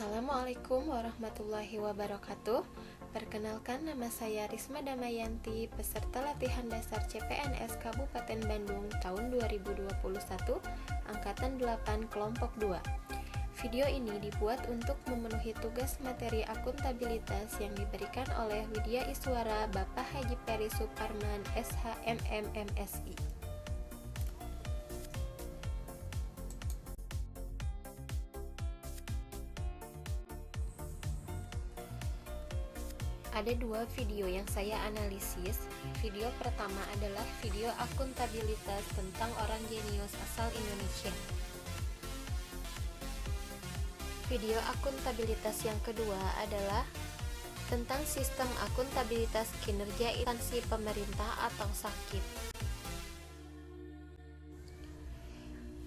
Assalamualaikum warahmatullahi wabarakatuh. Perkenalkan, nama saya Risma Damayanti, peserta latihan dasar CPNS Kabupaten Bandung tahun 2021, Angkatan 8 Kelompok 2. Video ini dibuat untuk memenuhi tugas materi akuntabilitas yang diberikan oleh Widya Iswara Bapak Haji Peri Suparman, SHMM MSI. Ada dua video yang saya analisis. Video pertama adalah video akuntabilitas tentang orang jenius asal Indonesia. Video akuntabilitas yang kedua adalah tentang sistem akuntabilitas kinerja instansi pemerintah atau SAKIP.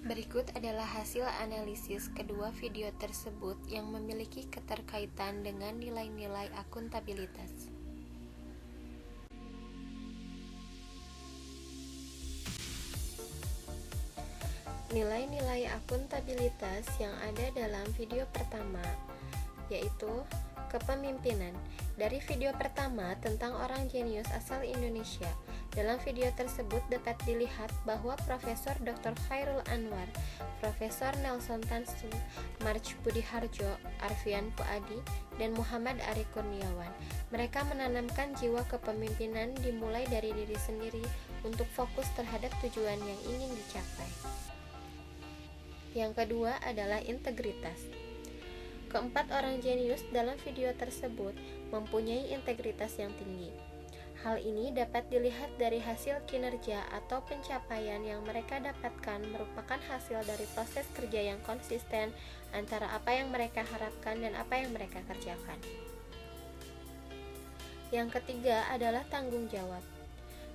Berikut adalah hasil analisis kedua video tersebut yang memiliki keterkaitan dengan nilai-nilai akuntabilitas. Nilai-nilai akuntabilitas yang ada dalam video pertama yaitu kepemimpinan. Dari video pertama tentang orang jenius asal Indonesia, dalam video tersebut dapat dilihat bahwa Profesor Dr. Khairul Anwar, Profesor Nelson Tansu, March Budiharjo, Arfian Puadi, dan Muhammad Ari Kurniawan, mereka menanamkan jiwa kepemimpinan dimulai dari diri sendiri untuk fokus terhadap tujuan yang ingin dicapai. Yang kedua adalah integritas. Keempat orang jenius dalam video tersebut mempunyai integritas yang tinggi. Hal ini dapat dilihat dari hasil kinerja atau pencapaian yang mereka dapatkan merupakan hasil dari proses kerja yang konsisten antara apa yang mereka harapkan dan apa yang mereka kerjakan. Yang ketiga adalah tanggung jawab.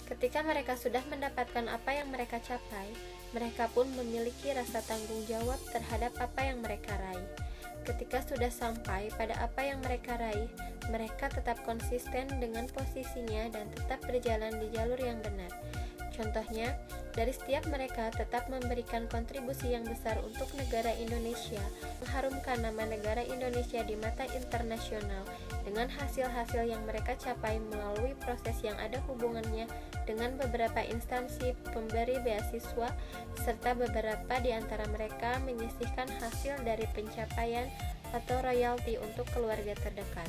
Ketika mereka sudah mendapatkan apa yang mereka capai, mereka pun memiliki rasa tanggung jawab terhadap apa yang mereka raih. Ketika sudah sampai pada apa yang mereka raih, mereka tetap konsisten dengan posisinya dan tetap berjalan di jalur yang benar. Contohnya, dari setiap mereka tetap memberikan kontribusi yang besar untuk negara Indonesia, mengharumkan nama negara Indonesia di mata internasional dengan hasil-hasil yang mereka capai melalui proses yang ada hubungannya dengan beberapa instansi pemberi beasiswa, serta beberapa di antara mereka menyisihkan hasil dari pencapaian atau royalti untuk keluarga terdekat.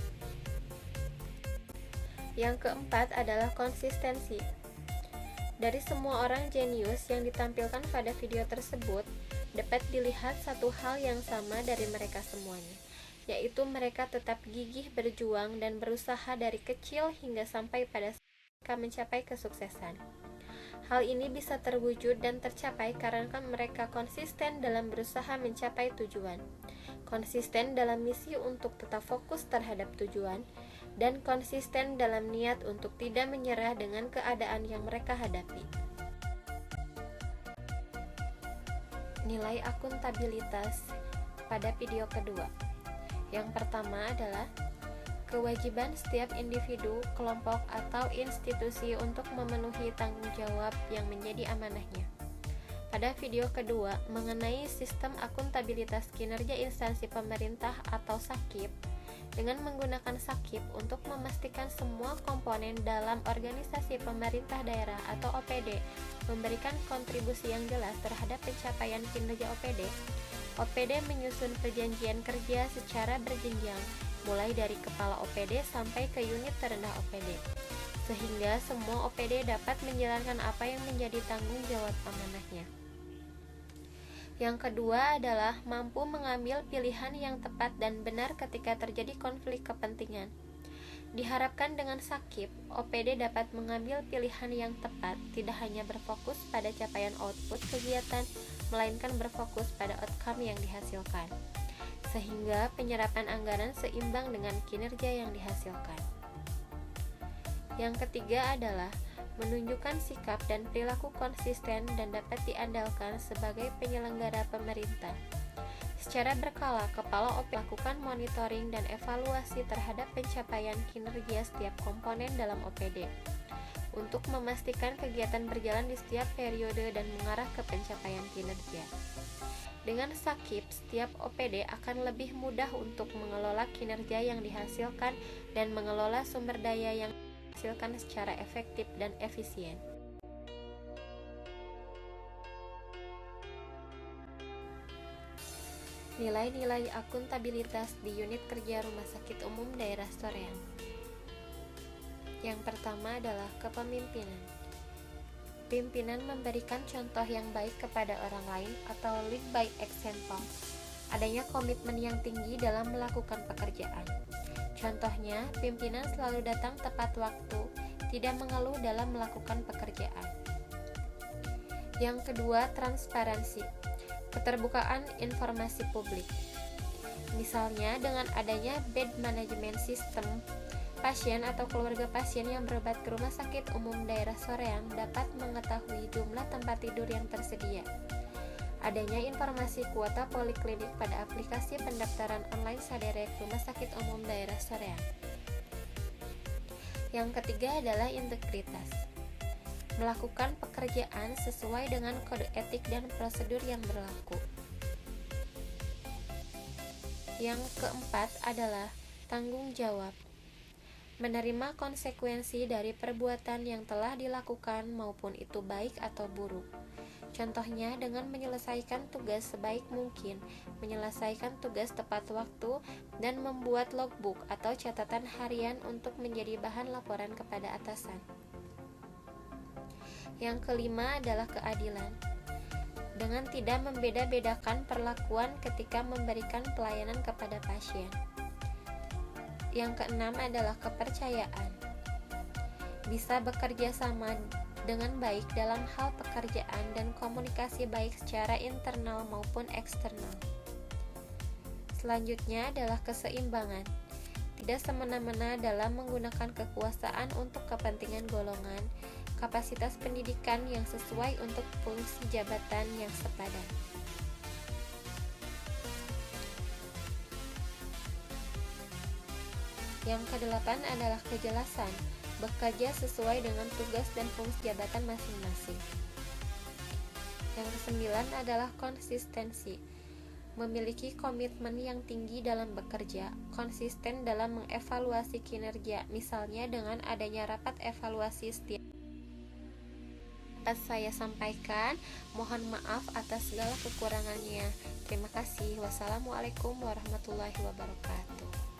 Yang keempat adalah konsistensi. Dari semua orang jenius yang ditampilkan pada video tersebut, dapat dilihat satu hal yang sama dari mereka semuanya, yaitu mereka tetap gigih berjuang dan berusaha dari kecil hingga sampai pada mereka mencapai kesuksesan. Hal ini bisa terwujud dan tercapai karena mereka konsisten dalam berusaha mencapai tujuan, konsisten dalam misi untuk tetap fokus terhadap tujuan, dan konsisten dalam niat untuk tidak menyerah dengan keadaan yang mereka hadapi. Nilai akuntabilitas pada video kedua. Yang pertama adalah kewajiban setiap individu, kelompok, atau institusi untuk memenuhi tanggung jawab yang menjadi amanahnya. Pada video kedua, mengenai sistem akuntabilitas kinerja instansi pemerintah atau SAKIP, dengan menggunakan SAKIP untuk memastikan semua komponen dalam organisasi pemerintah daerah atau OPD memberikan kontribusi yang jelas terhadap pencapaian kinerja OPD. OPD menyusun perjanjian kerja secara berjenjang, mulai dari kepala OPD sampai ke unit terendah OPD, sehingga semua OPD dapat menjalankan apa yang menjadi tanggung jawab amanahnya. Yang kedua adalah mampu mengambil pilihan yang tepat dan benar ketika terjadi konflik kepentingan. Diharapkan dengan SAKIP, OPD dapat mengambil pilihan yang tepat, tidak hanya berfokus pada capaian output kegiatan, melainkan berfokus pada outcome yang dihasilkan, sehingga penyerapan anggaran seimbang dengan kinerja yang dihasilkan. Yang ketiga adalah menunjukkan sikap dan perilaku konsisten dan dapat diandalkan sebagai penyelenggara pemerintah. Secara berkala, Kepala OPD melakukan monitoring dan evaluasi terhadap pencapaian kinerja setiap komponen dalam OPD. untuk memastikan kegiatan berjalan di setiap periode dan mengarah ke pencapaian kinerja. Dengan Sakip, setiap OPD akan lebih mudah untuk mengelola kinerja yang dihasilkan dan mengelola sumber daya yang dihasilkan secara efektif dan efisien. Nilai-nilai akuntabilitas di unit kerja Rumah Sakit Umum Daerah Soreang. Yang pertama adalah kepemimpinan. Pimpinan memberikan contoh yang baik kepada orang lain atau lead by example. Adanya komitmen yang tinggi dalam melakukan pekerjaan. Contohnya, pimpinan selalu datang tepat waktu, tidak mengeluh dalam melakukan pekerjaan. Yang kedua, transparansi. Keterbukaan informasi publik. Misalnya dengan adanya bed management system, pasien atau keluarga pasien yang berobat ke Rumah Sakit Umum Daerah Soreang dapat mengetahui jumlah tempat tidur yang tersedia. Adanya informasi kuota poliklinik pada aplikasi pendaftaran online Saderek Rumah Sakit Umum Daerah Soreang. Yang ketiga adalah integritas. Melakukan pekerjaan sesuai dengan kode etik dan prosedur yang berlaku. Yang keempat adalah tanggung jawab. Menerima konsekuensi dari perbuatan yang telah dilakukan maupun itu baik atau buruk. Contohnya dengan menyelesaikan tugas sebaik mungkin, menyelesaikan tugas tepat waktu, dan membuat logbook atau catatan harian untuk menjadi bahan laporan kepada atasan. Yang kelima adalah keadilan. Dengan tidak membeda-bedakan perlakuan ketika memberikan pelayanan kepada pasien. Yang keenam adalah kepercayaan. Bisa bekerja sama dengan baik dalam hal pekerjaan dan komunikasi baik secara internal maupun eksternal. Selanjutnya adalah keseimbangan. Tidak semena-mena dalam menggunakan kekuasaan untuk kepentingan golongan, kapasitas pendidikan yang sesuai untuk fungsi jabatan yang sepadan. Yang kedelapan adalah kejelasan, bekerja sesuai dengan tugas dan fungsi jabatan masing-masing. Yang kesembilan adalah konsistensi, memiliki komitmen yang tinggi dalam bekerja, konsisten dalam mengevaluasi kinerja, misalnya dengan adanya rapat evaluasi setiap. Saya sampaikan, mohon maaf atas segala kekurangannya. Terima kasih. Wassalamualaikum warahmatullahi wabarakatuh.